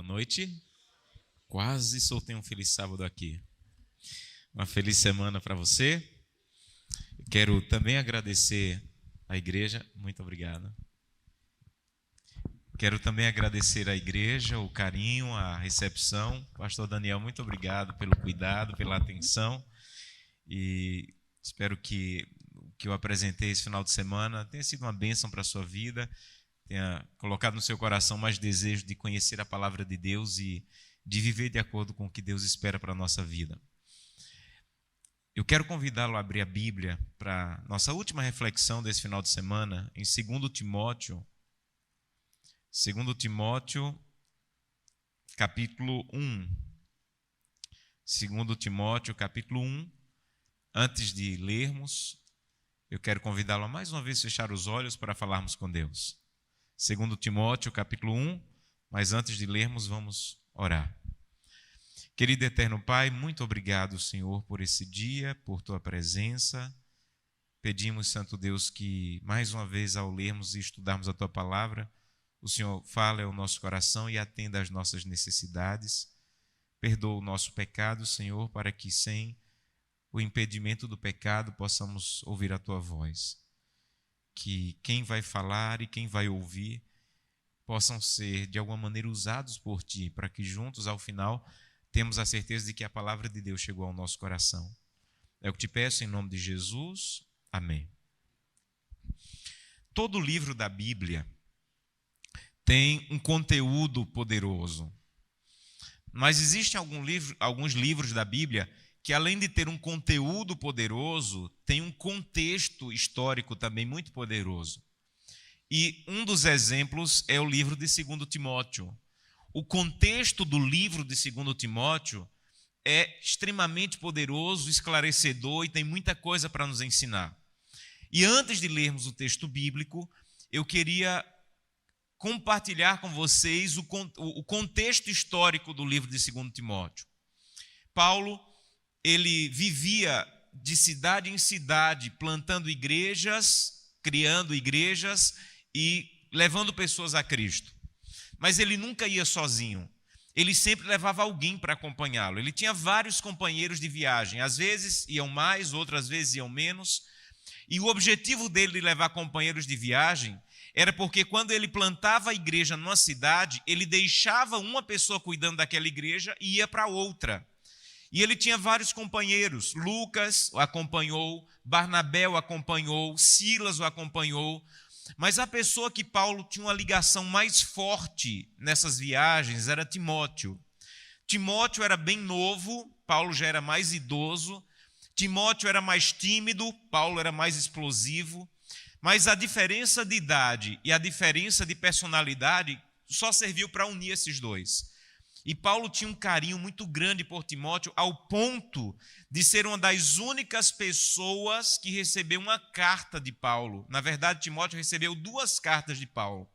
Boa noite. Quase soltei um feliz sábado aqui. Uma feliz semana para você. Quero também agradecer à igreja. Muito obrigado. Quero também agradecer à igreja, o carinho, a recepção. Pastor Daniel, muito obrigado pelo cuidado, pela atenção. E espero que o que eu apresentei esse final de semana tenha sido uma bênção para a sua vida, tenha colocado no seu coração mais desejo de conhecer a palavra de Deus e de viver de acordo com o que Deus espera para a nossa vida. Eu quero convidá-lo a abrir a Bíblia para nossa última reflexão desse final de semana, em 2 Timóteo, capítulo 1. 2 Timóteo, capítulo 1. Antes de lermos, eu quero convidá-lo a mais uma vez fechar os olhos para falarmos com Deus. 2 Timóteo, capítulo 1, mas antes de lermos, vamos orar. Querido eterno Pai, muito obrigado, Senhor, por esse dia, por Tua presença. Pedimos, Santo Deus, que mais uma vez, ao lermos e estudarmos a Tua palavra, o Senhor fale ao nosso coração e atenda às nossas necessidades. Perdoa o nosso pecado, Senhor, para que sem o impedimento do pecado possamos ouvir a Tua voz. Que quem vai falar e quem vai ouvir possam ser, de alguma maneira, usados por Ti, para que juntos, ao final, temos a certeza de que a palavra de Deus chegou ao nosso coração. É o que te peço em nome de Jesus. Amém. Todo livro da Bíblia tem um conteúdo poderoso. Mas existem alguns livros da Bíblia que, além de ter um conteúdo poderoso, tem um contexto histórico também muito poderoso. E um dos exemplos é o livro de 2 Timóteo. O contexto do livro de 2 Timóteo é extremamente poderoso, esclarecedor e tem muita coisa para nos ensinar. E antes de lermos o texto bíblico, eu queria compartilhar com vocês o contexto histórico do livro de 2 Timóteo. Paulo, ele vivia de cidade em cidade, plantando igrejas, criando igrejas e levando pessoas a Cristo. Mas ele nunca ia sozinho. Ele sempre levava alguém para acompanhá-lo. Ele tinha vários companheiros de viagem. Às vezes iam mais, outras vezes iam menos. E o objetivo dele de levar companheiros de viagem era porque quando ele plantava a igreja numa cidade, ele deixava uma pessoa cuidando daquela igreja e ia para outra. E ele tinha vários companheiros. Lucas o acompanhou, Barnabé o acompanhou, Silas o acompanhou. Mas a pessoa que Paulo tinha uma ligação mais forte nessas viagens era Timóteo. Timóteo era bem novo, Paulo já era mais idoso. Timóteo era mais tímido, Paulo era mais explosivo. Mas a diferença de idade e a diferença de personalidade só serviu para unir esses dois. E Paulo tinha um carinho muito grande por Timóteo, ao ponto de ser uma das únicas pessoas que recebeu uma carta de Paulo. Na verdade, Timóteo recebeu 2 cartas de Paulo.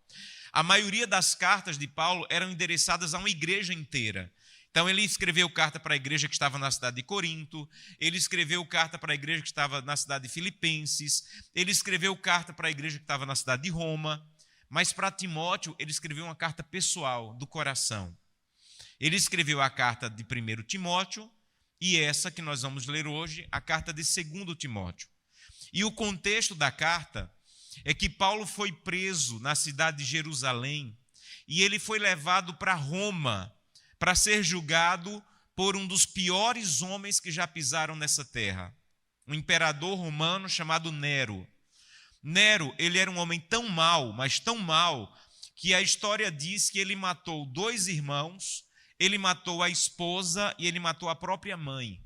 A maioria das cartas de Paulo eram endereçadas a uma igreja inteira. Então, ele escreveu carta para a igreja que estava na cidade de Corinto, ele escreveu carta para a igreja que estava na cidade de Filipenses, ele escreveu carta para a igreja que estava na cidade de Roma, mas para Timóteo, ele escreveu uma carta pessoal, do coração. Ele escreveu a carta de 1 Timóteo e essa que nós vamos ler hoje, a carta de 2 Timóteo. E o contexto da carta é que Paulo foi preso na cidade de Jerusalém e ele foi levado para Roma para ser julgado por um dos piores homens que já pisaram nessa terra, um imperador romano chamado Nero. Nero, ele era um homem tão mau, mas tão mau, que a história diz que ele matou 2 irmãos, ele matou a esposa e ele matou a própria mãe.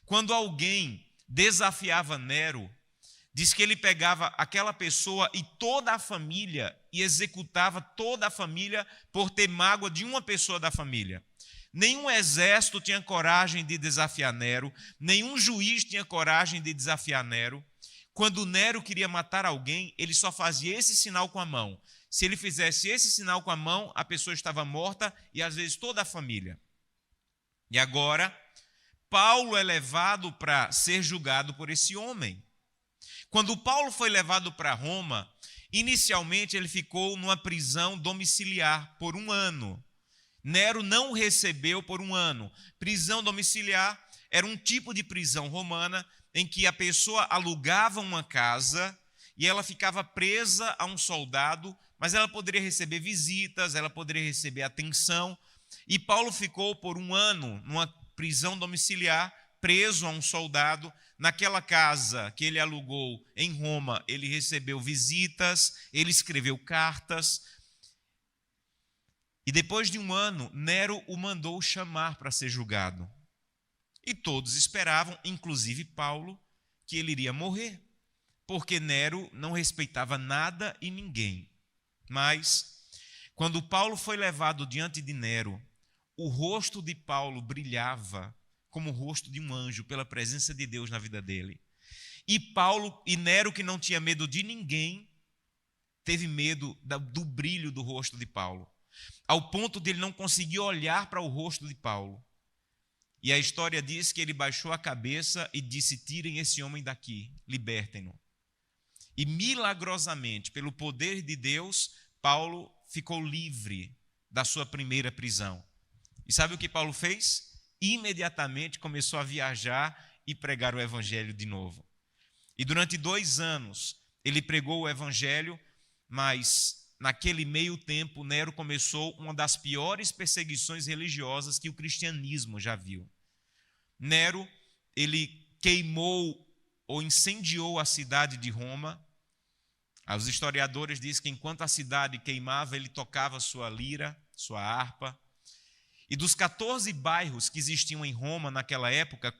Quando alguém desafiava Nero, diz que ele pegava aquela pessoa e toda a família e executava toda a família por ter mágoa de uma pessoa da família. Nenhum exército tinha coragem de desafiar Nero, nenhum juiz tinha coragem de desafiar Nero. Quando Nero queria matar alguém, ele só fazia esse sinal com a mão. Se ele fizesse esse sinal com a mão, a pessoa estava morta e às vezes toda a família. E agora, Paulo é levado para ser julgado por esse homem. Quando Paulo foi levado para Roma, inicialmente ele ficou numa prisão domiciliar por 1 ano. Nero não o recebeu por um ano. Prisão domiciliar era um tipo de prisão romana em que a pessoa alugava uma casa e ela ficava presa a um soldado, mas ela poderia receber visitas, ela poderia receber atenção. E Paulo ficou por um ano numa prisão domiciliar, preso a um soldado. Naquela casa que ele alugou em Roma, ele recebeu visitas, ele escreveu cartas. E depois de um ano, Nero o mandou chamar para ser julgado. E todos esperavam, inclusive Paulo, que ele iria morrer, porque Nero não respeitava nada e ninguém. Mas, quando Paulo foi levado diante de Nero, o rosto de Paulo brilhava como o rosto de um anjo pela presença de Deus na vida dele. E Nero, que não tinha medo de ninguém, teve medo do brilho do rosto de Paulo, ao ponto de ele não conseguir olhar para o rosto de Paulo. E a história diz que ele baixou a cabeça e disse: tirem esse homem daqui, libertem-no. E milagrosamente, pelo poder de Deus, Paulo ficou livre da sua primeira prisão. E sabe o que Paulo fez? Imediatamente começou a viajar e pregar o evangelho de novo. E durante 2 anos ele pregou o evangelho, mas naquele meio tempo Nero começou uma das piores perseguições religiosas que o cristianismo já viu. Nero, ele queimou ou incendiou a cidade de Roma. Os historiadores dizem que enquanto a cidade queimava, ele tocava sua lira, sua harpa. E dos 14 bairros que existiam em Roma naquela época,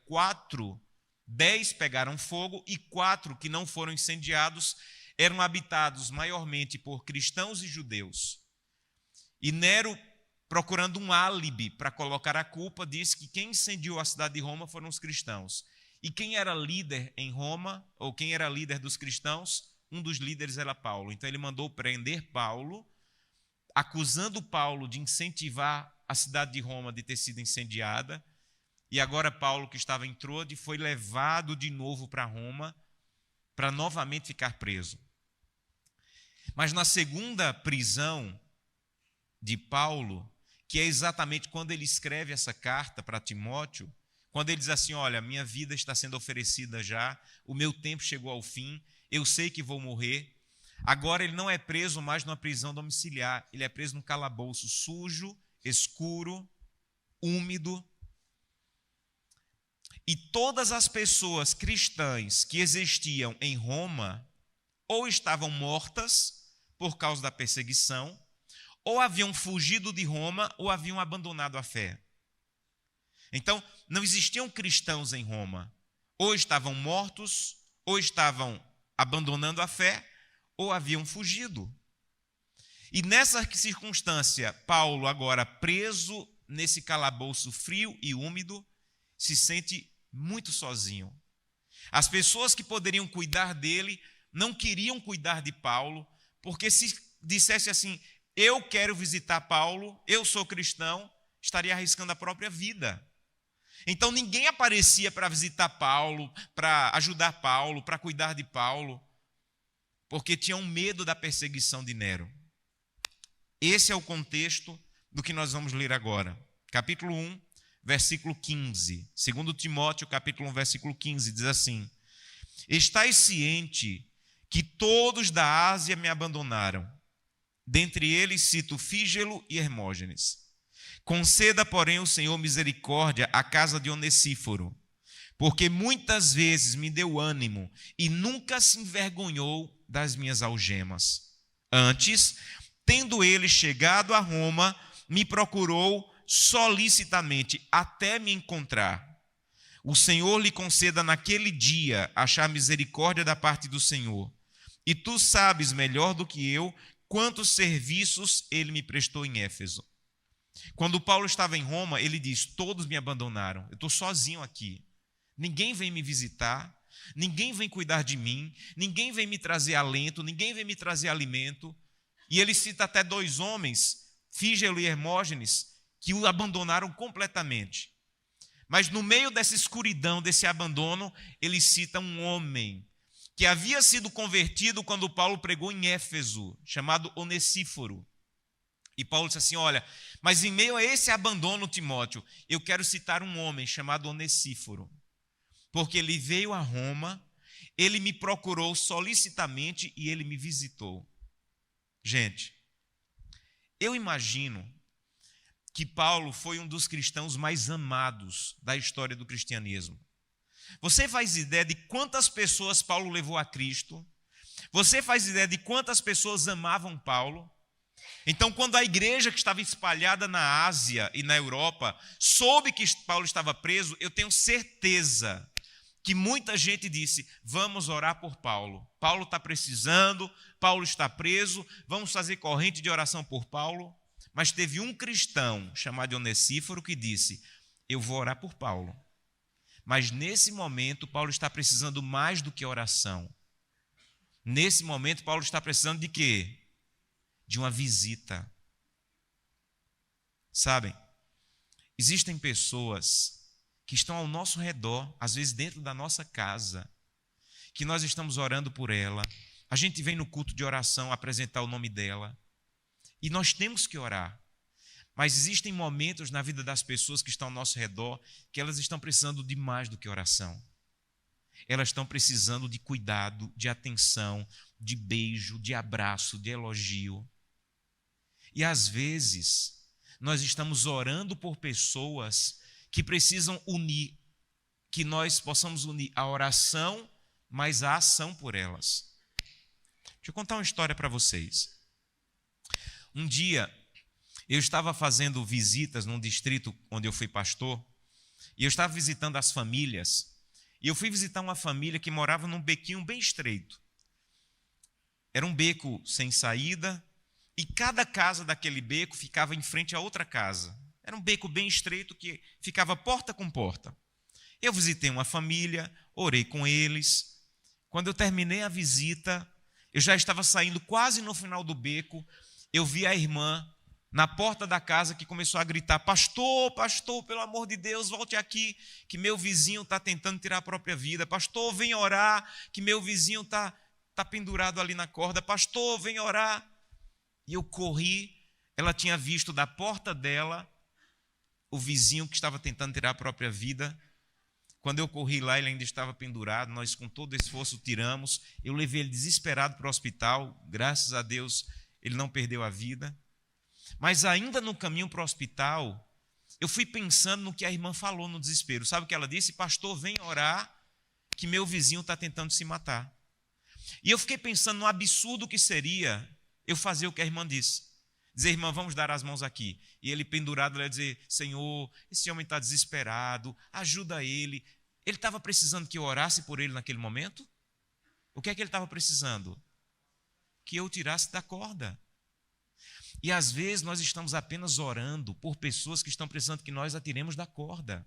10 pegaram fogo e 4 que não foram incendiados eram habitados maiormente por cristãos e judeus. E Nero, procurando um álibi para colocar a culpa, disse que quem incendiou a cidade de Roma foram os cristãos. E quem era líder em Roma, ou quem era líder dos cristãos, um dos líderes era Paulo. Então ele mandou prender Paulo, acusando Paulo de incentivar a cidade de Roma de ter sido incendiada. E agora Paulo, que estava em Troade, foi levado de novo para Roma para novamente ficar preso. Mas na segunda prisão de Paulo, que é exatamente quando ele escreve essa carta para Timóteo, quando ele diz assim: olha, minha vida está sendo oferecida já, o meu tempo chegou ao fim, eu sei que vou morrer. Agora ele não é preso mais numa prisão domiciliar, ele é preso num calabouço sujo, escuro, úmido. E todas as pessoas cristãs que existiam em Roma ou estavam mortas por causa da perseguição, ou haviam fugido de Roma, ou haviam abandonado a fé. Então, não existiam cristãos em Roma. Ou estavam mortos, ou estavam abandonando a fé, ou haviam fugido. E nessa circunstância, Paulo, agora preso nesse calabouço frio e úmido, se sente muito sozinho. As pessoas que poderiam cuidar dele não queriam cuidar de Paulo, porque se dissesse assim: eu quero visitar Paulo, eu sou cristão, estaria arriscando a própria vida. Então ninguém aparecia para visitar Paulo, para ajudar Paulo, para cuidar de Paulo, porque tinham medo da perseguição de Nero. Esse é o contexto do que nós vamos ler agora. Capítulo 1, versículo 15. 2 Timóteo, capítulo 1, versículo 15, diz assim: estais ciente que todos da Ásia me abandonaram. Dentre eles cito Fígelo e Hermógenes. Conceda, porém, o Senhor misericórdia à casa de Onesíforo, porque muitas vezes me deu ânimo e nunca se envergonhou das minhas algemas. Antes, tendo ele chegado a Roma, me procurou solicitamente até me encontrar. O Senhor lhe conceda naquele dia achar misericórdia da parte do Senhor. E tu sabes melhor do que eu quantos serviços ele me prestou em Éfeso. Quando Paulo estava em Roma, ele diz: todos me abandonaram, eu estou sozinho aqui. Ninguém vem me visitar, ninguém vem cuidar de mim, ninguém vem me trazer alento, ninguém vem me trazer alimento. E ele cita até 2 homens, Fígelo e Hermógenes, que o abandonaram completamente. Mas no meio dessa escuridão, desse abandono, ele cita um homem que havia sido convertido quando Paulo pregou em Éfeso, chamado Onesíforo. E Paulo disse assim, olha, mas em meio a esse abandono, Timóteo, eu quero citar um homem chamado Onesíforo, porque ele veio a Roma, ele me procurou solicitamente e ele me visitou. Gente, eu imagino que Paulo foi um dos cristãos mais amados da história do cristianismo. Você faz ideia de quantas pessoas Paulo levou a Cristo? Você faz ideia de quantas pessoas amavam Paulo? Então, quando a igreja que estava espalhada na Ásia e na Europa soube que Paulo estava preso, eu tenho certeza que muita gente disse, vamos orar por Paulo. Paulo está precisando, Paulo está preso, vamos fazer corrente de oração por Paulo. Mas teve um cristão chamado Onesíforo que disse, eu vou orar por Paulo. Mas nesse momento, Paulo está precisando mais do que oração. Nesse momento, Paulo está precisando de quê? De uma visita. Sabem, existem pessoas que estão ao nosso redor, às vezes dentro da nossa casa, que nós estamos orando por ela. A gente vem no culto de oração apresentar o nome dela. E nós temos que orar. Mas existem momentos na vida das pessoas que estão ao nosso redor que elas estão precisando de mais do que oração. Elas estão precisando de cuidado, de atenção, de beijo, de abraço, de elogio. E às vezes nós estamos orando por pessoas que precisam unir, que nós possamos unir a oração, mas a ação por elas. Deixa eu contar uma história para vocês. Um dia, eu estava fazendo visitas num distrito onde eu fui pastor, e eu estava visitando as famílias, e eu fui visitar uma família que morava num bequinho bem estreito. Era um beco sem saída, e cada casa daquele beco ficava em frente a outra casa. Era um beco bem estreito que ficava porta com porta. Eu visitei uma família, orei com eles. Quando eu terminei a visita, eu já estava saindo quase no final do beco, eu vi a irmã na porta da casa que começou a gritar, pastor, pastor, pelo amor de Deus, volte aqui, que meu vizinho está tentando tirar a própria vida. Pastor, vem orar, que meu vizinho está pendurado ali na corda. Pastor, vem orar. E eu corri, ela tinha visto da porta dela o vizinho que estava tentando tirar a própria vida. Quando eu corri lá, ele ainda estava pendurado, nós com todo esforço tiramos. Eu levei ele desesperado para o hospital, graças a Deus ele não perdeu a vida. Mas ainda no caminho para o hospital, eu fui pensando no que a irmã falou no desespero. Sabe o que ela disse? Pastor, vem orar, que meu vizinho está tentando se matar. E eu fiquei pensando no absurdo que seria eu fazer o que a irmã disse. Dizer, irmã, vamos dar as mãos aqui. E ele pendurado, ele ia dizer, Senhor, esse homem está desesperado, ajuda ele. Ele estava precisando que eu orasse por ele naquele momento? O que é que ele estava precisando? Que eu tirasse da corda. E às vezes nós estamos apenas orando por pessoas que estão precisando que nós a tiremos da corda.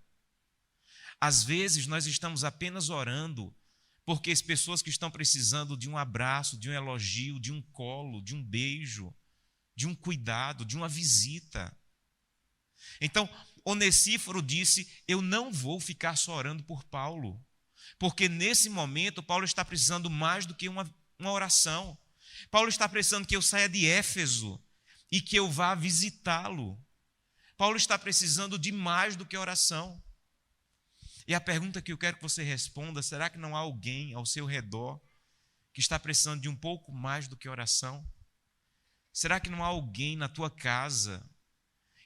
Às vezes nós estamos apenas orando porque as pessoas que estão precisando de um abraço, de um elogio, de um colo, de um beijo, de um cuidado, de uma visita. Então, Onesíforo disse, eu não vou ficar só orando por Paulo, porque nesse momento Paulo está precisando mais do que uma oração. Paulo está precisando que eu saia de Éfeso e que eu vá visitá-lo. Paulo está precisando de mais do que oração. E a pergunta que eu quero que você responda, será que não há alguém ao seu redor que está precisando de um pouco mais do que oração? Será que não há alguém na tua casa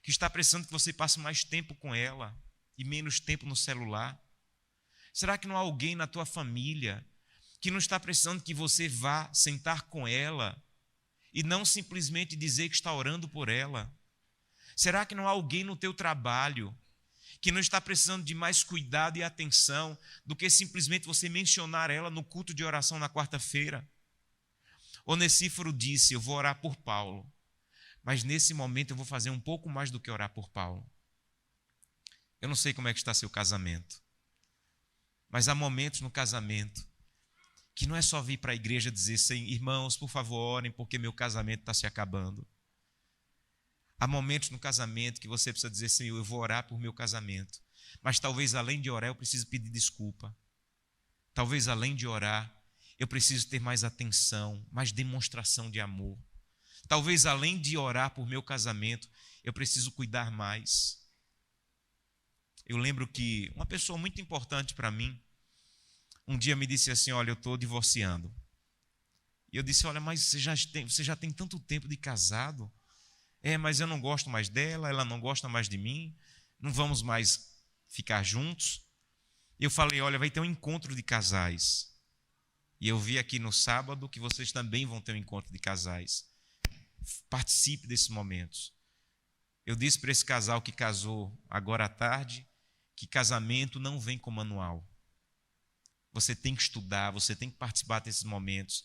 que está precisando que você passe mais tempo com ela e menos tempo no celular? Será que não há alguém na tua família que não está precisando que você vá sentar com ela e não simplesmente dizer que está orando por ela? Será que não há alguém no teu trabalho que não está precisando de mais cuidado e atenção do que simplesmente você mencionar ela no culto de oração na quarta-feira? Onesíforo disse, eu vou orar por Paulo, mas nesse momento eu vou fazer um pouco mais do que orar por Paulo. Eu não sei como é que está seu casamento, mas há momentos no casamento que não é só vir para a igreja dizer, irmãos, por favor, orem porque meu casamento está se acabando. Há momentos no casamento que você precisa dizer, Senhor, eu vou orar por meu casamento, mas talvez além de orar eu preciso pedir desculpa. Talvez além de orar eu preciso ter mais atenção, mais demonstração de amor. Talvez além de orar por meu casamento, eu preciso cuidar mais. Eu lembro que uma pessoa muito importante para mim, um dia me disse assim, olha, eu estou divorciando. E eu disse, olha, mas você já tem tanto tempo de casado. Mas eu não gosto mais dela, ela não gosta mais de mim, não vamos mais ficar juntos. Eu falei, olha, vai ter um encontro de casais. E eu vi aqui no sábado que vocês também vão ter um encontro de casais. Participe desses momentos. Eu disse para esse casal que casou agora à tarde, que casamento não vem com manual. Você tem que estudar, você tem que participar desses momentos.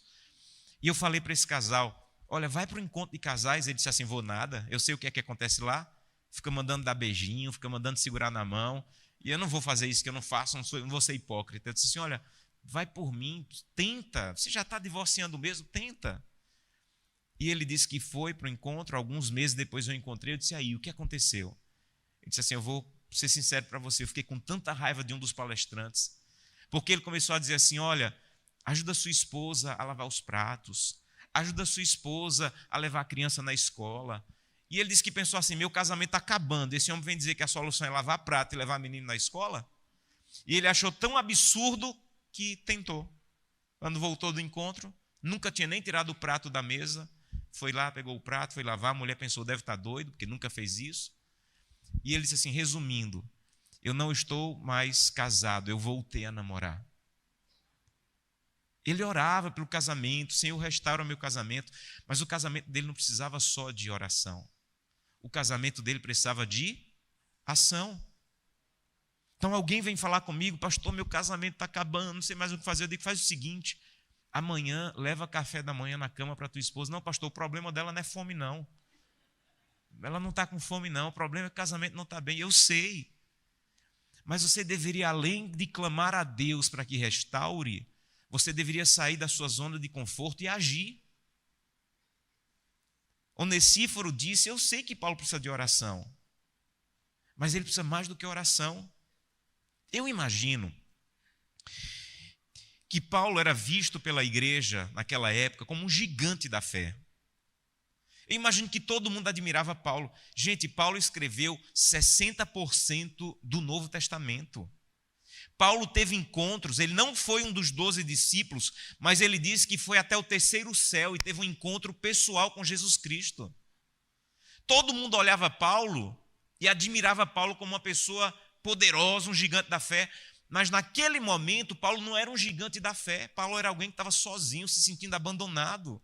E eu falei para esse casal, olha, vai para o encontro de casais. Ele disse assim, vou nada, eu sei o que é que acontece lá. Fica mandando dar beijinho, fica mandando segurar na mão. E eu não vou fazer isso que eu não faço, não vou ser hipócrita. Eu disse assim, olha, vai por mim, tenta. Você já está divorciando mesmo, tenta. E ele disse que foi para o encontro, alguns meses depois eu encontrei, eu disse, aí, o que aconteceu? Ele disse assim, eu vou ser sincero para você, eu fiquei com tanta raiva de um dos palestrantes, porque ele começou a dizer assim, olha, ajuda a sua esposa a lavar os pratos, ajuda a sua esposa a levar a criança na escola. E ele disse que pensou assim, meu casamento está acabando, esse homem vem dizer que a solução é lavar prato e levar menino na escola? E ele achou tão absurdo que tentou. Quando voltou do encontro, nunca tinha nem tirado o prato da mesa, foi lá, pegou o prato, foi lavar, a mulher pensou, deve estar doido, porque nunca fez isso. E ele disse assim, resumindo, eu não estou mais casado, eu voltei a namorar. Ele orava pelo casamento, Senhor, restaura meu casamento, mas o casamento dele não precisava só de oração. O casamento dele precisava de ação. Então alguém vem falar comigo, pastor, meu casamento está acabando, não sei mais o que fazer. Eu digo, faz o seguinte, amanhã leva café da manhã na cama para tua esposa. Não, pastor, o problema dela não é fome, não. Ela não está com fome, não. O problema é que o casamento não está bem. Eu sei. Mas você deveria, além de clamar a Deus para que restaure, você deveria sair da sua zona de conforto e agir. Onesíforo disse, eu sei que Paulo precisa de oração, mas ele precisa mais do que oração. Eu imagino que Paulo era visto pela igreja naquela época como um gigante da fé. Eu imagino que todo mundo admirava Paulo. Gente, Paulo escreveu 60% do Novo Testamento. Paulo teve encontros, ele não foi um dos 12 discípulos, mas ele disse que foi até o terceiro céu e teve um encontro pessoal com Jesus Cristo. Todo mundo olhava Paulo e admirava Paulo como uma pessoa poderosa, um gigante da fé, mas naquele momento Paulo não era um gigante da fé, Paulo era alguém que estava sozinho, se sentindo abandonado,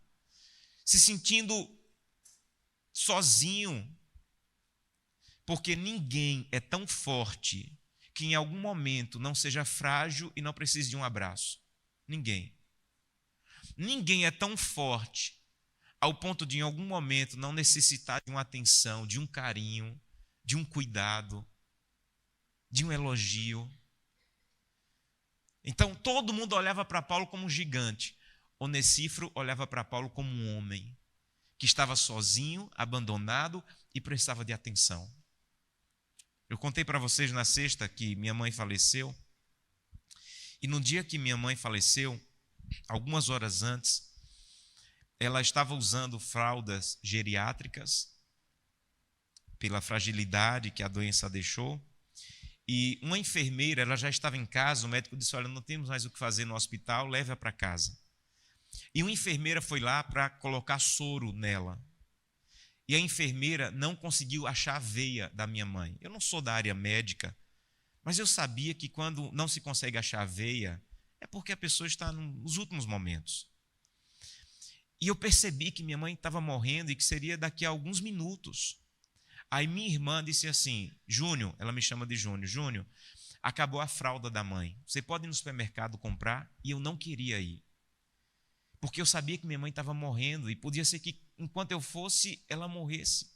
se sentindo sozinho, porque ninguém é tão forte que em algum momento não seja frágil e não precise de um abraço. Ninguém. Ninguém é tão forte ao ponto de em algum momento não necessitar de uma atenção, de um carinho, de um cuidado, de um elogio. Então todo mundo olhava para Paulo como um gigante. Onesíforo olhava para Paulo como um homem que estava sozinho, abandonado e precisava de atenção. Eu contei para vocês na sexta que minha mãe faleceu. E no dia que minha mãe faleceu, algumas horas antes, ela estava usando fraldas geriátricas pela fragilidade que a doença deixou. E uma enfermeira, ela já estava em casa, o médico disse, olha, não temos mais o que fazer no hospital, leve-a para casa. E uma enfermeira foi lá para colocar soro nela. E a enfermeira não conseguiu achar a veia da minha mãe. Eu não sou da área médica, mas eu sabia que quando não se consegue achar a veia, é porque a pessoa está nos últimos momentos. E eu percebi que minha mãe estava morrendo e que seria daqui a alguns minutos. Aí minha irmã disse assim, Júnior, ela me chama de Júnior, Júnior, acabou a fralda da mãe. Você pode ir no supermercado comprar? E eu não queria ir. Porque eu sabia que minha mãe estava morrendo e podia ser que, enquanto eu fosse, ela morresse.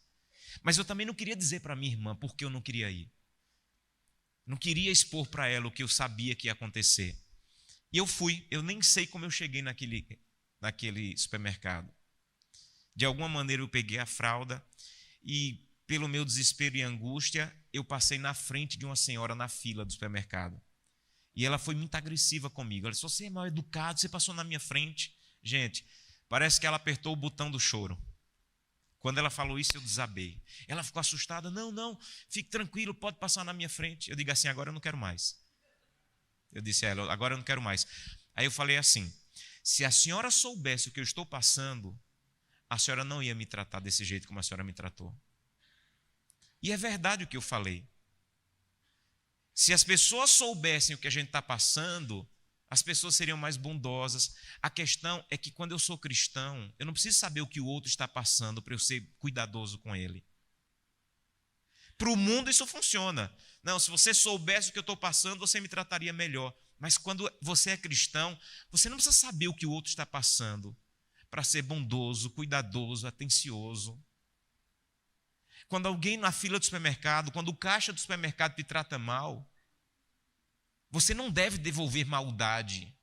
Mas eu também não queria dizer para minha irmã porque eu não queria ir. Não queria expor para ela o que eu sabia que ia acontecer. E eu fui. Eu nem sei como eu cheguei naquele supermercado. De alguma maneira eu peguei a fralda e, pelo meu desespero e angústia, eu passei na frente de uma senhora na fila do supermercado. E ela foi muito agressiva comigo. Ela disse, você é mal educado, você passou na minha frente. Gente, parece que ela apertou o botão do choro. Quando ela falou isso, eu desabei. Ela ficou assustada. Não, não, fique tranquilo, pode passar na minha frente. Eu digo assim, agora eu não quero mais. Eu disse a ela, agora eu não quero mais. Aí eu falei assim, se a senhora soubesse o que eu estou passando, a senhora não ia me tratar desse jeito como a senhora me tratou. E é verdade o que eu falei. Se as pessoas soubessem o que a gente está passando, as pessoas seriam mais bondosas. A questão é que quando eu sou cristão, eu não preciso saber o que o outro está passando para eu ser cuidadoso com ele. Para o mundo isso funciona. Não, se você soubesse o que eu estou passando, você me trataria melhor. Mas quando você é cristão, você não precisa saber o que o outro está passando para ser bondoso, cuidadoso, atencioso. Quando alguém na fila do supermercado, quando o caixa do supermercado te trata mal, você não deve devolver maldade.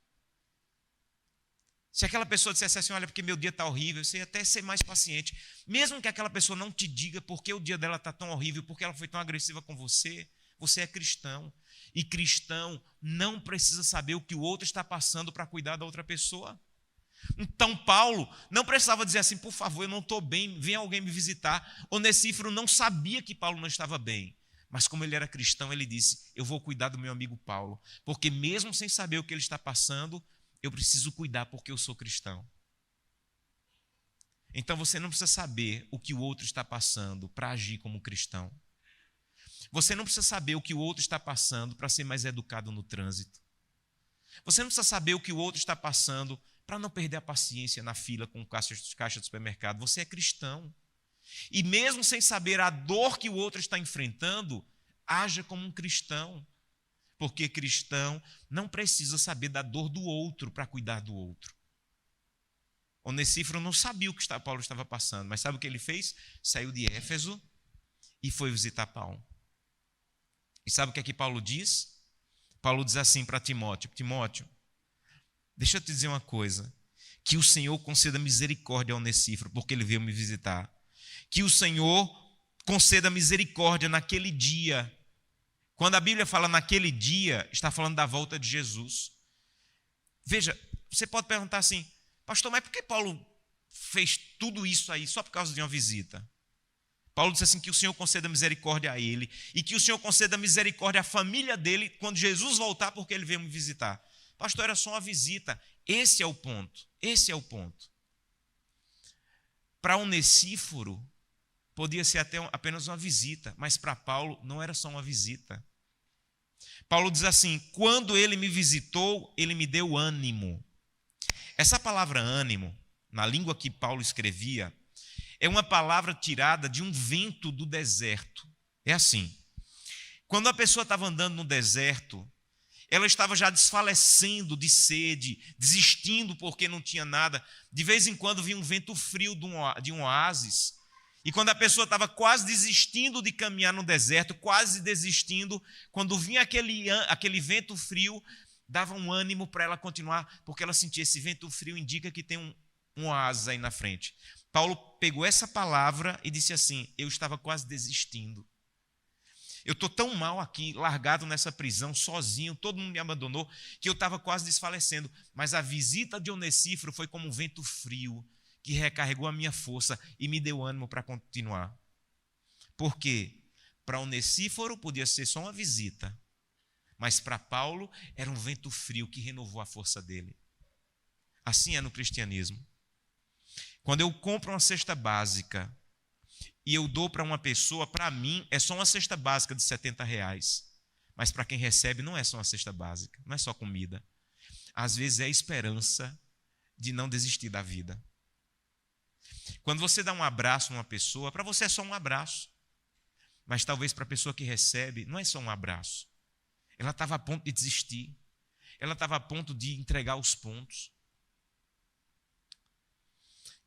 Se aquela pessoa dissesse assim, olha, porque meu dia está horrível, você ia até ser mais paciente. Mesmo que aquela pessoa não te diga por que o dia dela está tão horrível, porque ela foi tão agressiva com você, você é cristão. E cristão não precisa saber o que o outro está passando para cuidar da outra pessoa. Então Paulo não precisava dizer assim, por favor, eu não estou bem, vem alguém me visitar. Onesíforo não sabia que Paulo não estava bem. Mas como ele era cristão, ele disse, eu vou cuidar do meu amigo Paulo. Porque mesmo sem saber o que ele está passando, eu preciso cuidar porque eu sou cristão. Então você não precisa saber o que o outro está passando para agir como cristão. Você não precisa saber o que o outro está passando para ser mais educado no trânsito. Você não precisa saber o que o outro está passando para não perder a paciência na fila com caixa do supermercado. Você é cristão. E mesmo sem saber a dor que o outro está enfrentando, haja como um cristão. Porque cristão não precisa saber da dor do outro para cuidar do outro. Onesíforo não sabia o que Paulo estava passando, mas sabe o que ele fez? Saiu de Éfeso e foi visitar Paulo. E sabe o que é que Paulo diz? Paulo diz assim para Timóteo, Timóteo, deixa eu te dizer uma coisa, que o Senhor conceda misericórdia ao Onesíforo, porque ele veio me visitar. Que o Senhor conceda misericórdia naquele dia. Quando a Bíblia fala naquele dia, está falando da volta de Jesus. Veja, você pode perguntar assim, pastor, mas por que Paulo fez tudo isso aí só por causa de uma visita? Paulo disse assim, que o Senhor conceda misericórdia a ele e que o Senhor conceda misericórdia à família dele quando Jesus voltar, porque ele veio me visitar. Pastor, era só uma visita. Esse é o ponto. Esse é o ponto. Para Onesíforo, podia ser até apenas uma visita, mas para Paulo não era só uma visita. Paulo diz assim, quando ele me visitou, ele me deu ânimo. Essa palavra ânimo, na língua que Paulo escrevia, é uma palavra tirada de um vento do deserto. É assim, quando a pessoa estava andando no deserto, ela estava já desfalecendo de sede, desistindo porque não tinha nada. De vez em quando vinha um vento frio de um oásis. E quando a pessoa estava quase desistindo de caminhar no deserto, quase desistindo, quando vinha aquele vento frio, dava um ânimo para ela continuar, porque ela sentia esse vento frio, indica que tem um oásis aí na frente. Paulo pegou essa palavra e disse assim, eu estava quase desistindo. Eu estou tão mal aqui, largado nessa prisão, sozinho, todo mundo me abandonou, que eu estava quase desfalecendo. Mas a visita de Onesíforo foi como um vento frio, que recarregou a minha força e me deu ânimo para continuar. Por quê? Para Onesíforo podia ser só uma visita, mas para Paulo era um vento frio que renovou a força dele. Assim é no cristianismo. Quando eu compro uma cesta básica e eu dou para uma pessoa, para mim é só uma cesta básica de R$70. Mas para quem recebe não é só uma cesta básica, não é só comida. Às vezes é a esperança de não desistir da vida. Quando você dá um abraço numa pessoa, para você é só um abraço. Mas talvez para a pessoa que recebe, não é só um abraço. Ela estava a ponto de desistir. Ela estava a ponto de entregar os pontos.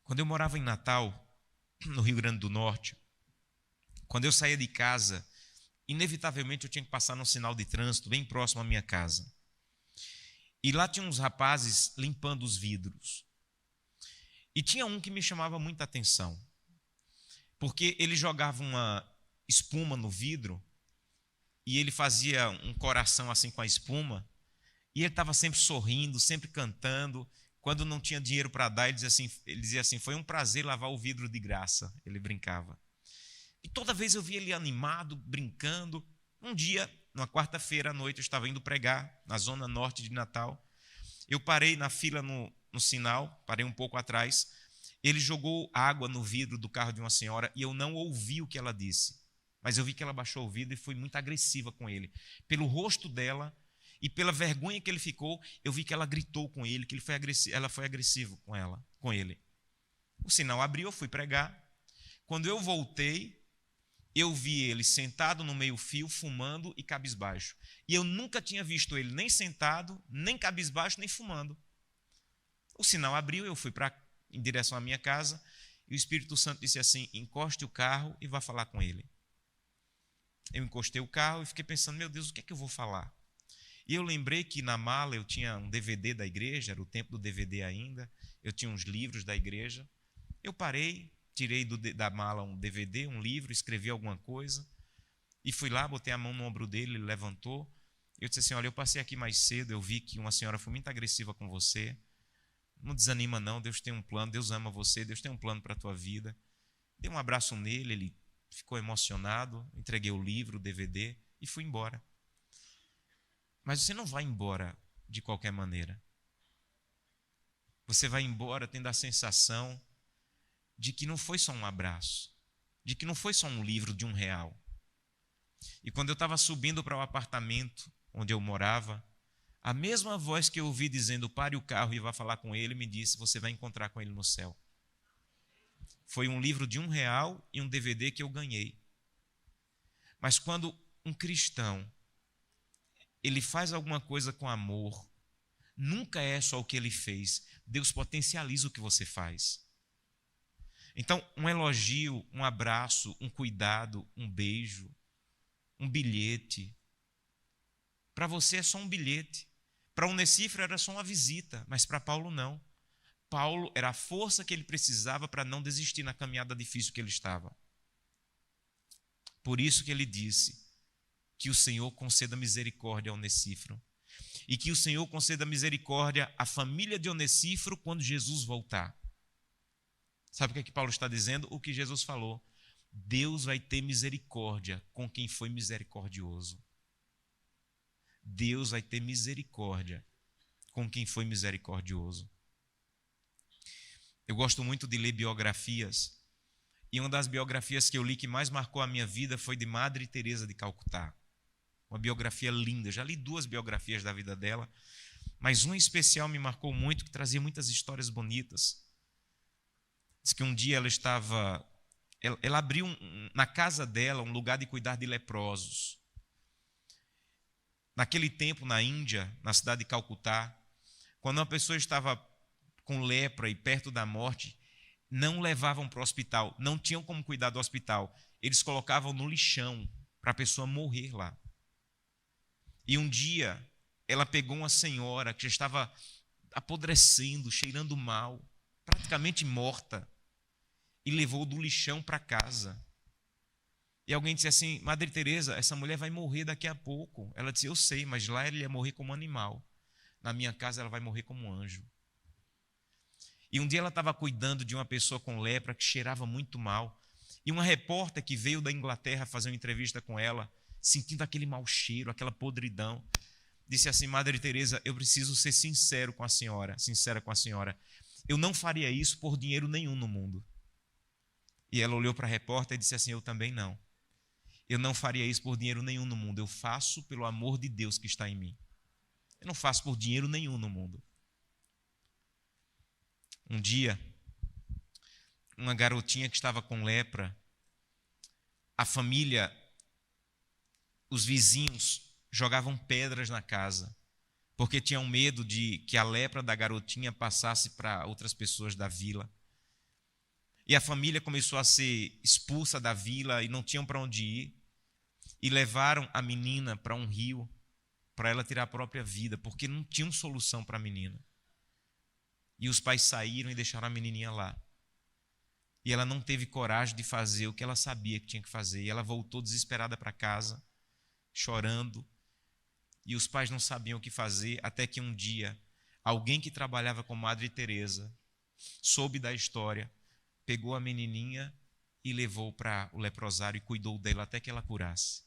Quando eu morava em Natal, no Rio Grande do Norte, quando eu saía de casa, inevitavelmente eu tinha que passar num sinal de trânsito bem próximo à minha casa. E lá tinha uns rapazes limpando os vidros. E tinha um que me chamava muita atenção, porque ele jogava uma espuma no vidro e ele fazia um coração assim com a espuma e ele estava sempre sorrindo, sempre cantando, Quando não tinha dinheiro para dar, ele dizia assim, foi um prazer lavar o vidro de graça. Ele brincava. E toda vez eu via ele animado, brincando. Um dia, numa quarta-feira à noite, eu estava indo pregar na zona norte de Natal. Eu parei na fila no sinal, parei um pouco atrás. Ele jogou água no vidro do carro de uma senhora e eu não ouvi o que ela disse. Mas eu vi que ela baixou o vidro e foi muito agressiva com ele. Pelo rosto dela e pela vergonha que ele ficou, eu vi que ela gritou com ele, que ela foi agressiva com ele. O sinal abriu, eu fui pregar. Quando eu voltei, eu vi ele sentado no meio-fio, fumando e cabisbaixo. E eu nunca tinha visto ele nem sentado, nem cabisbaixo, nem fumando. O sinal abriu, eu fui em direção à minha casa e o Espírito Santo disse assim, encoste o carro e vá falar com ele. Eu encostei o carro e fiquei pensando, meu Deus, o que é que eu vou falar? E eu lembrei que na mala eu tinha um DVD da igreja, era o tempo do DVD ainda, eu tinha uns livros da igreja. Eu parei, tirei da mala um DVD, um livro, escrevi alguma coisa e fui lá, botei a mão no ombro dele, ele levantou. Eu disse assim, olha, eu passei aqui mais cedo, eu vi que uma senhora foi muito agressiva com você. Não desanima não, Deus tem um plano, Deus ama você, Deus tem um plano para a tua vida. Dei um abraço nele, ele ficou emocionado, entreguei o livro, o DVD e fui embora. Mas você não vai embora de qualquer maneira. Você vai embora tendo a sensação de que não foi só um abraço, de que não foi só um livro de R$1. E quando eu estava subindo para o apartamento onde eu morava, a mesma voz que eu ouvi dizendo, pare o carro e vá falar com ele, me disse, você vai encontrar com ele no céu. Foi um livro de R$1 e um DVD que eu ganhei. Mas quando um cristão, ele faz alguma coisa com amor, nunca é só o que ele fez. Deus potencializa o que você faz. Então, um elogio, um abraço, um cuidado, um beijo, um bilhete. Para você é só um bilhete. Para Onesíforo era só uma visita, mas para Paulo não. Paulo era a força que ele precisava para não desistir na caminhada difícil que ele estava. Por isso que ele disse que o Senhor conceda misericórdia a Onesíforo e que o Senhor conceda misericórdia à família de Onesíforo quando Jesus voltar. Sabe o que é que Paulo está dizendo? O que Jesus falou. Deus vai ter misericórdia com quem foi misericordioso. Deus vai ter misericórdia com quem foi misericordioso. Eu gosto muito de ler biografias. E uma das biografias que eu li que mais marcou a minha vida foi de Madre Teresa de Calcutá. Uma biografia linda. Eu já li 2 biografias da vida dela, mas uma em especial me marcou muito, que trazia muitas histórias bonitas. Diz que um dia ela abriu na casa dela um lugar de cuidar de leprosos. Naquele tempo, na Índia, na cidade de Calcutá, quando uma pessoa estava com lepra e perto da morte, não levavam para o hospital, não tinham como cuidar do hospital. Eles colocavam no lixão para a pessoa morrer lá. E um dia, ela pegou uma senhora que já estava apodrecendo, cheirando mal, praticamente morta, e levou do lixão para casa. E alguém disse assim, Madre Teresa, essa mulher vai morrer daqui a pouco. Ela disse, eu sei, mas lá ele ia morrer como animal. Na minha casa ela vai morrer como anjo. E um dia ela estava cuidando de uma pessoa com lepra que cheirava muito mal. E uma repórter que veio da Inglaterra fazer uma entrevista com ela, sentindo aquele mau cheiro, aquela podridão, disse assim, Madre Teresa, eu preciso ser sincera com a senhora. Eu não faria isso por dinheiro nenhum no mundo. E ela olhou para a repórter e disse assim, eu também não. Eu não faria isso por dinheiro nenhum no mundo. Eu faço pelo amor de Deus que está em mim. Eu não faço por dinheiro nenhum no mundo. Um dia, uma garotinha que estava com lepra, a família, os vizinhos jogavam pedras na casa, porque tinham medo de que a lepra da garotinha passasse para outras pessoas da vila. E a família começou a ser expulsa da vila e não tinham para onde ir. E levaram a menina para um rio, para ela tirar a própria vida, porque não tinham solução para a menina. E os pais saíram e deixaram a menininha lá. E ela não teve coragem de fazer o que ela sabia que tinha que fazer. E ela voltou desesperada para casa, chorando. E os pais não sabiam o que fazer, até que um dia alguém que trabalhava com Madre Teresa, soube da história, pegou a menininha e levou para o leprosário e cuidou dela até que ela curasse.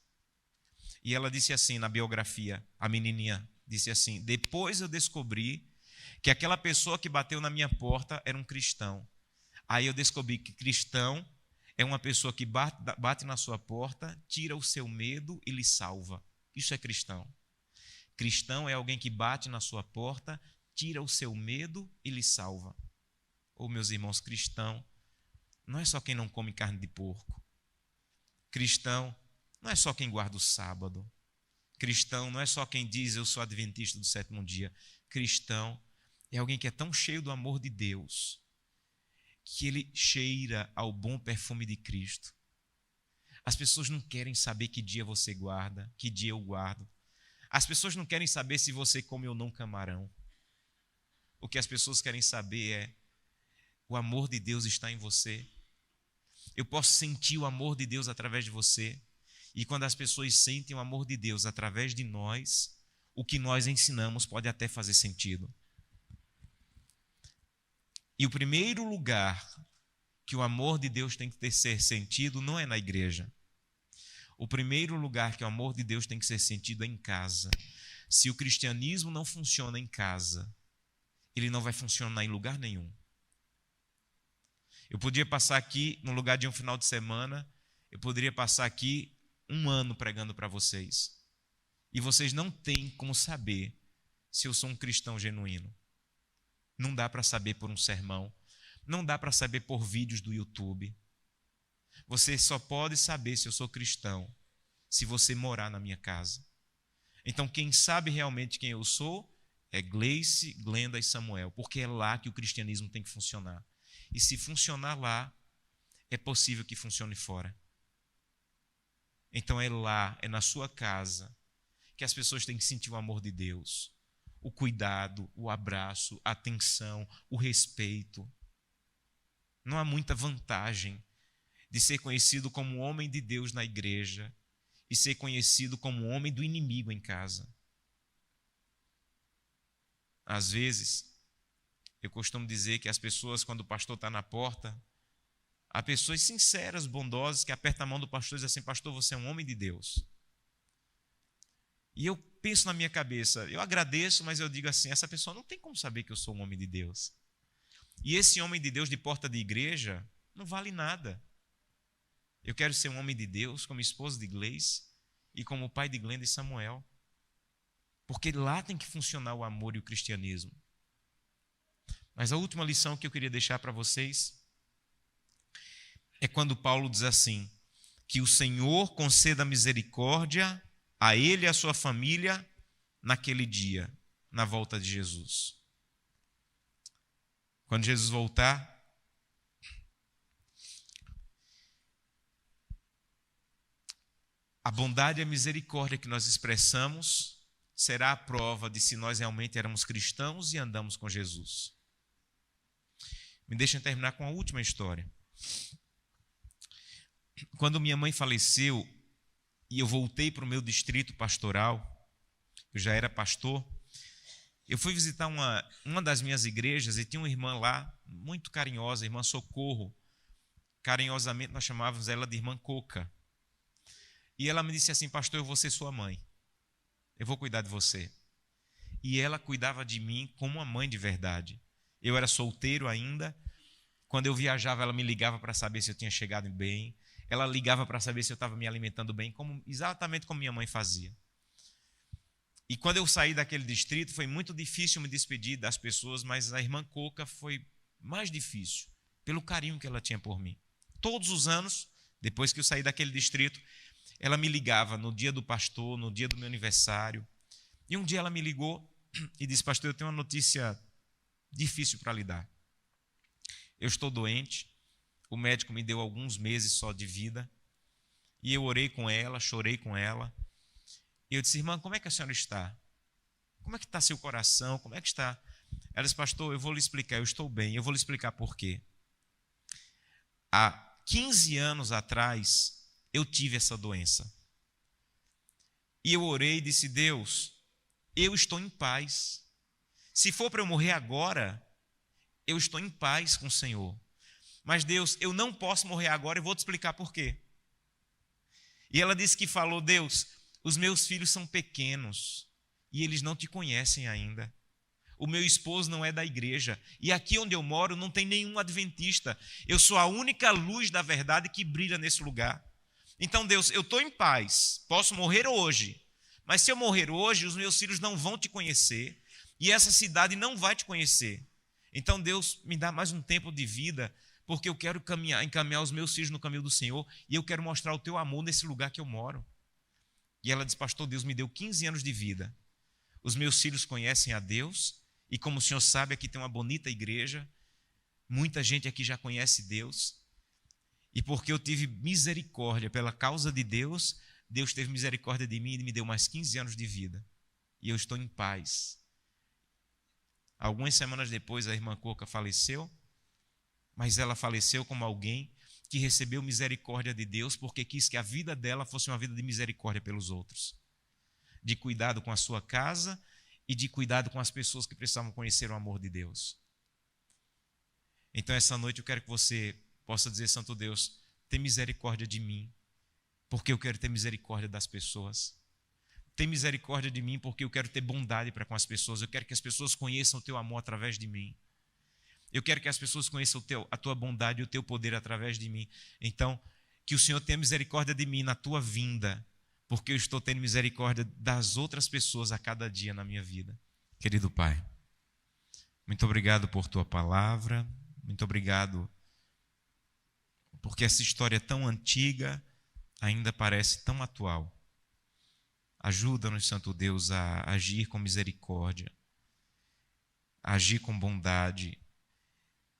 E ela disse assim na biografia, a menininha disse assim: depois eu descobri que aquela pessoa que bateu na minha porta era um cristão. Aí eu descobri que cristão é uma pessoa que bate na sua porta, tira o seu medo e lhe salva. Isso é cristão. Cristão é alguém que bate na sua porta, tira o seu medo e lhe salva. Ô, meus irmãos, cristão não é só quem não come carne de porco. Cristão não é só quem guarda o sábado. Cristão não é só quem diz eu sou adventista do sétimo dia. Cristão é alguém que é tão cheio do amor de Deus que ele cheira ao bom perfume de Cristo. As pessoas não querem saber que dia você guarda, que dia eu guardo. As pessoas não querem saber se você come ou não camarão. O que as pessoas querem saber é: o amor de Deus está em você. Eu posso sentir o amor de Deus através de você. E quando as pessoas sentem o amor de Deus através de nós, o que nós ensinamos pode até fazer sentido. E o primeiro lugar que o amor de Deus tem que ter ser sentido não é na igreja. O primeiro lugar que o amor de Deus tem que ser sentido é em casa. Se o cristianismo não funciona em casa, ele não vai funcionar em lugar nenhum. Eu podia passar aqui, no lugar de um final de semana, eu poderia passar aqui 1 ano pregando para vocês. E vocês não têm como saber se eu sou um cristão genuíno. Não dá para saber por um sermão. Não dá para saber por vídeos do YouTube. Você só pode saber se eu sou cristão se você morar na minha casa. Então, quem sabe realmente quem eu sou é Gleice, Glenda e Samuel, porque é lá que o cristianismo tem que funcionar. E se funcionar lá, é possível que funcione fora. Então é lá, é na sua casa, que as pessoas têm que sentir o amor de Deus. O cuidado, o abraço, a atenção, o respeito. Não há muita vantagem de ser conhecido como homem de Deus na igreja e ser conhecido como homem do inimigo em casa. Às vezes, eu costumo dizer que as pessoas, quando o pastor está na porta, há pessoas sinceras, bondosas, que apertam a mão do pastor e dizem assim: pastor, você é um homem de Deus. E eu penso na minha cabeça, eu agradeço, mas eu digo assim: essa pessoa não tem como saber que eu sou um homem de Deus. E esse homem de Deus de porta de igreja não vale nada. Eu quero ser um homem de Deus como esposo de Gleice e como pai de Glenda e Samuel. Porque lá tem que funcionar o amor e o cristianismo. Mas a última lição que eu queria deixar para vocês é quando Paulo diz assim: que o Senhor conceda misericórdia a ele e a sua família naquele dia, na volta de Jesus. Quando Jesus voltar, a bondade e a misericórdia que nós expressamos será a prova de se nós realmente éramos cristãos e andamos com Jesus. Me deixem terminar com a última história. Quando minha mãe faleceu e eu voltei para o meu distrito pastoral, eu já era pastor, eu fui visitar uma das minhas igrejas e tinha uma irmã lá, muito carinhosa, a irmã Socorro. Carinhosamente nós chamávamos ela de irmã Coca. E ela me disse assim: pastor, eu vou ser sua mãe. Eu vou cuidar de você. E ela cuidava de mim como uma mãe de verdade. Eu era solteiro ainda. Quando eu viajava, ela me ligava para saber se eu tinha chegado bem. Ela ligava para saber se eu estava me alimentando bem, exatamente como minha mãe fazia. E quando eu saí daquele distrito, foi muito difícil me despedir das pessoas, mas a irmã Coca foi mais difícil, pelo carinho que ela tinha por mim. Todos os anos, depois que eu saí daquele distrito, ela me ligava no dia do pastor, no dia do meu aniversário. E um dia ela me ligou e disse: pastor, eu tenho uma notícia difícil para lhe dar. Eu estou doente, o médico me deu alguns meses só de vida, e eu orei com ela, chorei com ela. E eu disse: irmã, como é que a senhora está? Como é que está seu coração? Como é que está? Ela disse: pastor, eu vou lhe explicar, eu estou bem, eu vou lhe explicar por quê. Há 15 anos atrás, eu tive essa doença. E eu orei e disse: Deus, eu estou em paz. Se for para eu morrer agora, eu estou em paz com o Senhor. Mas Deus, eu não posso morrer agora e vou te explicar por quê. E ela disse que falou: Deus, os meus filhos são pequenos e eles não te conhecem ainda. O meu esposo não é da igreja. E aqui onde eu moro não tem nenhum adventista. Eu sou a única luz da verdade que brilha nesse lugar. Então, Deus, eu estou em paz. Posso morrer hoje. Mas se eu morrer hoje, os meus filhos não vão te conhecer. E essa cidade não vai te conhecer. Então, Deus, me dá mais um tempo de vida, porque eu quero encaminhar os meus filhos no caminho do Senhor. E eu quero mostrar o teu amor nesse lugar que eu moro. E ela disse: pastor, Deus me deu 15 anos de vida. Os meus filhos conhecem a Deus. E como o senhor sabe, aqui tem uma bonita igreja. Muita gente aqui já conhece Deus. E porque eu tive misericórdia pela causa de Deus, Deus teve misericórdia de mim e me deu mais 15 anos de vida. E eu estou em paz. Algumas semanas depois, a irmã Coca faleceu. Mas ela faleceu como alguém que recebeu misericórdia de Deus, porque quis que a vida dela fosse uma vida de misericórdia pelos outros. De cuidado com a sua casa e de cuidado com as pessoas que precisavam conhecer o amor de Deus. Então, essa noite eu quero que você possa dizer: Santo Deus, tem misericórdia de mim, porque eu quero ter misericórdia das pessoas. Tem misericórdia de mim, porque eu quero ter bondade para com as pessoas. Eu quero que as pessoas conheçam o teu amor através de mim. Eu quero que as pessoas conheçam a tua bondade e o teu poder através de mim. Então, que o Senhor tenha misericórdia de mim na tua vinda, porque eu estou tendo misericórdia das outras pessoas a cada dia na minha vida. Querido Pai, muito obrigado por tua palavra, muito obrigado porque essa história tão antiga ainda parece tão atual. Ajuda-nos, Santo Deus, a agir com misericórdia, a agir com bondade,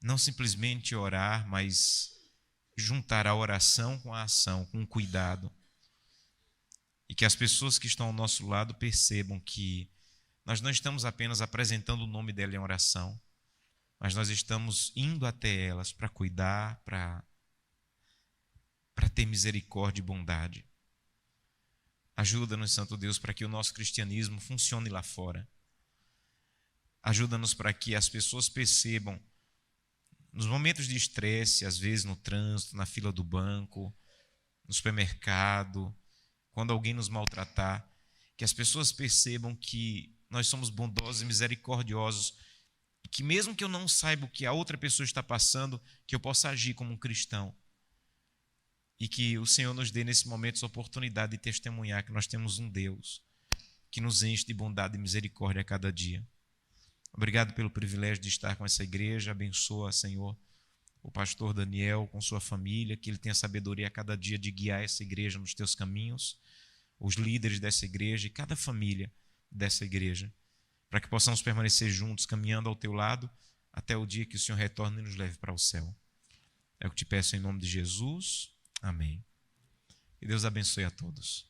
não simplesmente orar, mas juntar a oração com a ação, com cuidado. E que as pessoas que estão ao nosso lado percebam que nós não estamos apenas apresentando o nome dela em oração, mas nós estamos indo até elas para cuidar, para ter misericórdia e bondade. Ajuda-nos, Santo Deus, para que o nosso cristianismo funcione lá fora. Ajuda-nos para que as pessoas percebam, nos momentos de estresse, às vezes no trânsito, na fila do banco, no supermercado, quando alguém nos maltratar, que as pessoas percebam que nós somos bondosos e misericordiosos, e que mesmo que eu não saiba o que a outra pessoa está passando, que eu possa agir como um cristão. E que o Senhor nos dê nesse momento essa oportunidade de testemunhar que nós temos um Deus que nos enche de bondade e misericórdia a cada dia. Obrigado pelo privilégio de estar com essa igreja. Abençoa, Senhor, o pastor Daniel com sua família, que ele tenha sabedoria a cada dia de guiar essa igreja nos teus caminhos, os líderes dessa igreja e cada família dessa igreja, para que possamos permanecer juntos, caminhando ao teu lado, até o dia que o Senhor retorne e nos leve para o céu. É o que te peço em nome de Jesus. Amém. Que Deus abençoe a todos.